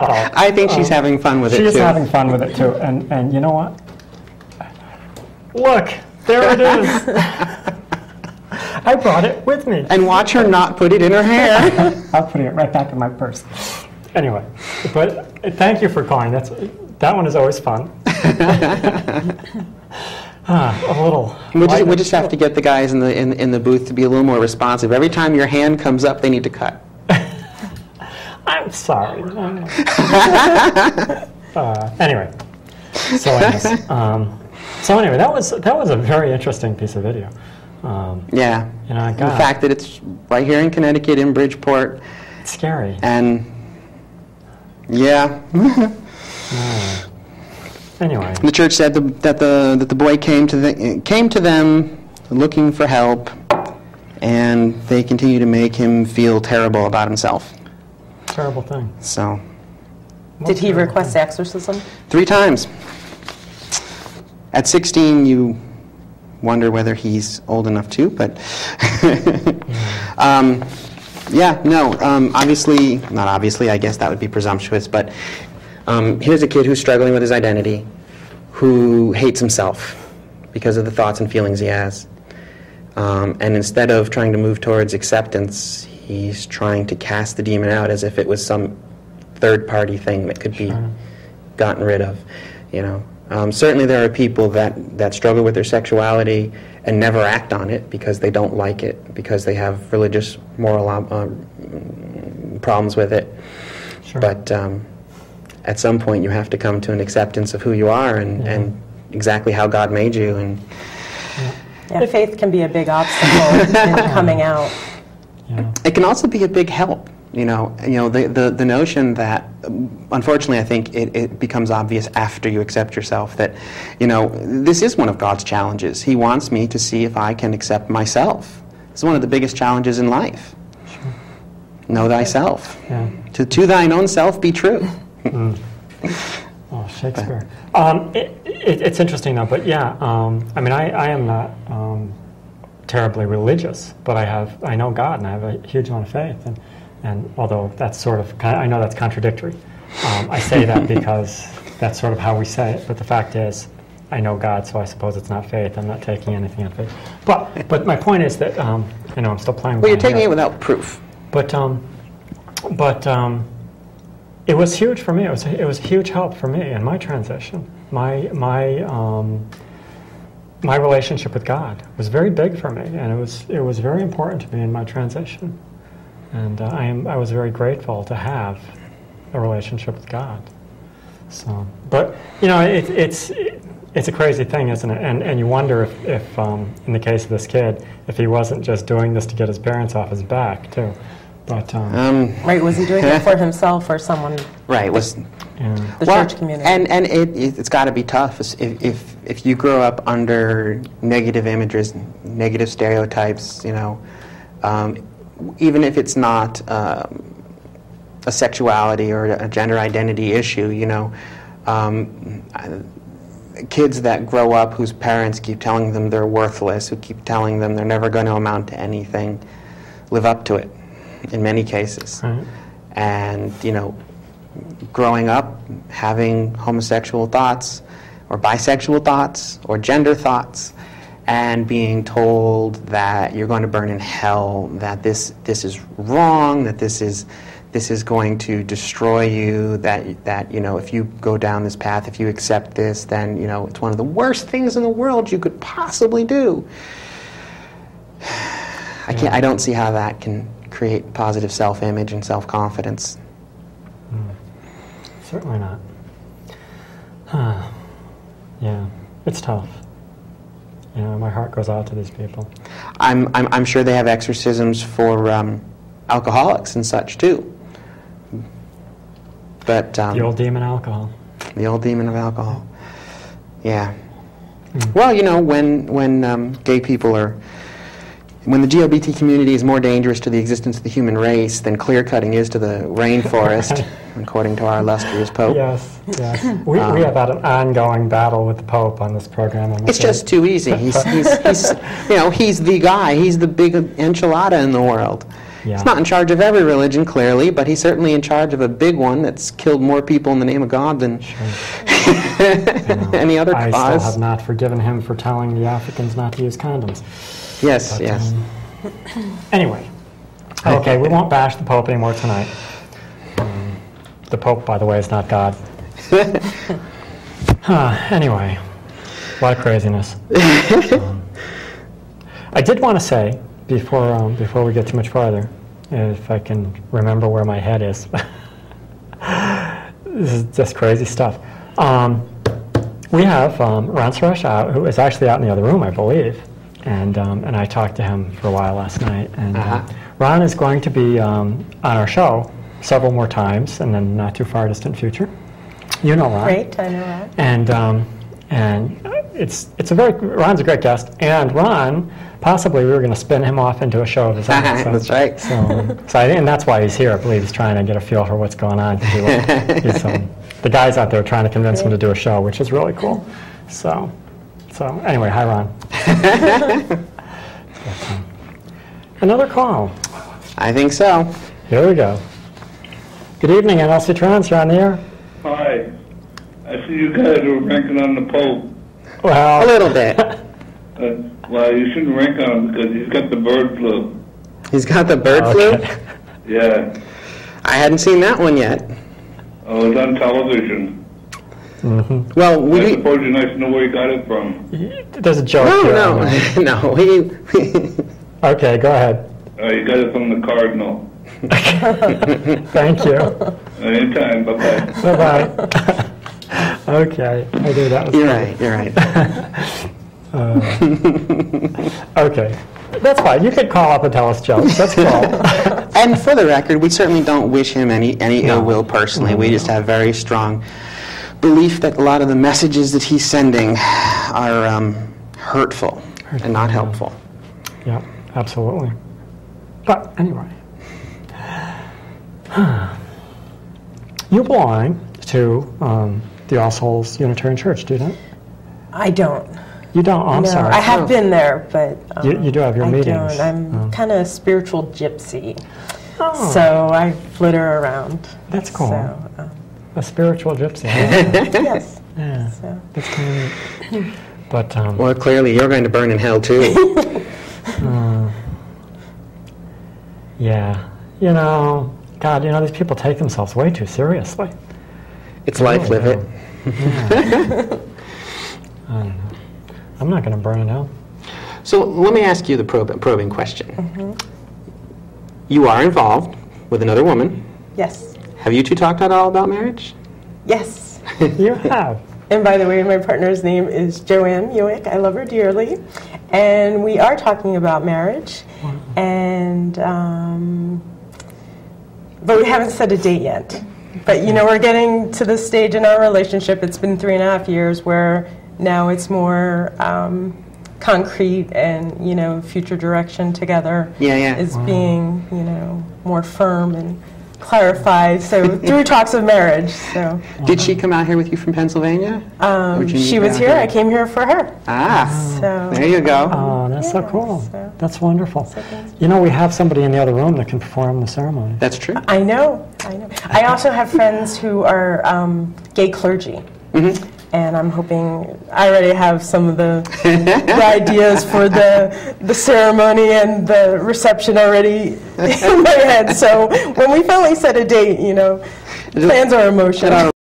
I think she's having fun with it, too. She's having fun with it, too. And you know what? Look, there it is. I brought it with me. And watch her not put it in her hair. I'll put it right back in my purse. Anyway, but thank you for calling. That one is always fun. A little. We just have to get the guys in the booth to be a little more responsive. Every time your hand comes up, they need to cut. I'm sorry. Anyway, so anyway, that was a very interesting piece of video. Yeah. You know, the fact that it's right here in Connecticut, in Bridgeport. It's scary. And yeah. Anyway, the church said that the boy came to them looking for help, and they continue to make him feel terrible about himself. Terrible thing. So. Did he request exorcism? 3 times. At 16, you wonder whether he's old enough to, but obviously, not obviously, I guess that would be presumptuous, but here's a kid who's struggling with his identity, who hates himself because of the thoughts and feelings he has. And instead of trying to move towards acceptance, he's trying to cast the demon out as if it was some third-party thing that could be gotten rid of, you know. Certainly there are people that struggle with their sexuality and never act on it because they don't like it, because they have religious, moral problems with it. Sure. But at some point you have to come to an acceptance of who you are and exactly how God made you. And faith can be a big obstacle in coming out. Yeah. It can also be a big help. You know, the notion that, unfortunately, I think it becomes obvious after you accept yourself that, you know, this is one of God's challenges. He wants me to see if I can accept myself. It's one of the biggest challenges in life. Sure. Know thyself. Yeah. To thine own self be true. Oh, Shakespeare. It's interesting though, but yeah, I mean, I am not terribly religious, but I know God, and I have a huge amount of faith, and although that's sort of, I know that's contradictory. I say that because that's sort of how we say it, but the fact is, I know God, so I suppose it's not faith. I'm not taking anything on faith. But my point is that, I know I'm still playing with Well, you're taking it without proof. But it was huge for me. It was a huge help for me in my transition. My relationship with God was very big for me, and it was very important to me in my transition. And I was very grateful to have a relationship with God. So, but you know, it's a crazy thing, isn't it? And you wonder if in the case of this kid, if he wasn't just doing this to get his parents off his back too. But right, was he doing it for himself or someone? Right, was the church community. And it's got to be tough if you grow up under negative images, negative stereotypes. You know, even if it's not a sexuality or a gender identity issue. You know, kids that grow up whose parents keep telling them they're worthless, who keep telling them they're never going to amount to anything, live up to it. In many cases. Right. And, you know, growing up, having homosexual thoughts, or bisexual thoughts, or gender thoughts, and being told that you're going to burn in hell, that this is wrong, that this is going to destroy you, that you know, if you go down this path, if you accept this, then, you know, it's one of the worst things in the world you could possibly do. I don't see how that can create positive self-image and self-confidence. Certainly not. Yeah, it's tough. You know, my heart goes out to these people. I'm sure they have exorcisms for alcoholics and such too. But the old demon alcohol. The old demon of alcohol. Yeah. Well, you know, when gay people are. When the GLBT community is more dangerous to the existence of the human race than clear-cutting is to the rainforest, according to our illustrious Pope. Yes. We have had an ongoing battle with the Pope on this program. It's just too easy. He's you know, he's the guy. He's the big enchilada in the world. Yeah. He's not in charge of every religion, clearly, but he's certainly in charge of a big one that's killed more people in the name of God than any other cause. I still have not forgiven him for telling the Africans not to use condoms. Yes, But, yes. Anyway, okay, we won't bash the Pope anymore tonight. The Pope, by the way, is not God. Anyway, a lot of craziness. I did want to say, before we get too much farther, if I can remember where my head is. This is just crazy stuff. We have Ron Suresh out, who is actually out in the other room, I believe. And I talked to him for a while last night. And Ron is going to be on our show several more times in the not too far distant future. You know Ron. Great, I know Ron. And it's a Ron's a great guest. And Ron, possibly we were going to spin him off into a show of his own. So, That's right. And that's why he's here. I believe he's trying to get a feel for what's going on. The guys out there are trying to convince him to do a show, which is really cool. So anyway, hi Ron. Another call. I think so. Here we go. Good evening, nlcTrans. You're on the air. Hi. I see you guys are ranking on the Pope. Well, A little bit. Well, you shouldn't rank on him because he's got the bird flu. He's got the bird flu? Yeah. I hadn't seen that one yet. Oh, it's on television. Well, I suppose you're nice to know where you got it from. There's a joke here. No. Okay, go ahead. You got it from the Cardinal. Thank you. Anytime. Bye-bye. Bye-bye. Okay, I knew that was You're right. Okay, that's fine. You can call up and tell us jokes. That's cool. And for the record, we certainly don't wish him any ill will personally. We just have very strong belief that a lot of the messages that he's sending are hurtful and not helpful. Yeah, absolutely. But anyway, you belong to the All Souls Unitarian Church, do you not? I don't. You don't? Oh, I'm No, sorry. I have been there, but You do have your meetings. I don't. I'm kind of a spiritual gypsy, Oh, so I flitter around. that's cool. So, A spiritual gypsy. yes. Yeah, So. that's kind of neat. But Well, clearly you're going to burn in hell too. yeah, God, these people take themselves way too seriously. It's life, live it. I don't know. I'm not going to burn in hell. So let me ask you the probing question. You are involved with another woman. Yes. Have you two talked at all about marriage? Yes. You have. And by the way, my partner's name is Joanne Ewick. I love her dearly. And we are talking about marriage. And, but we haven't set a date yet. But, we're getting to the stage in our relationship. It's been 3.5 years where now it's more concrete and, future direction together is being, more firm and clarified. So through talks of marriage. So Did she come out here with you from Pennsylvania? she was here. I came here for her. So There you go. Oh, that's so cool. so- That's wonderful. So thanks. We have somebody in the other room that can perform the ceremony. That's true. I know. I also have friends who are gay clergy. And I'm hoping, I already have some of the ideas for the ceremony and the reception already in my head. So when we finally set a date, plans are in motion.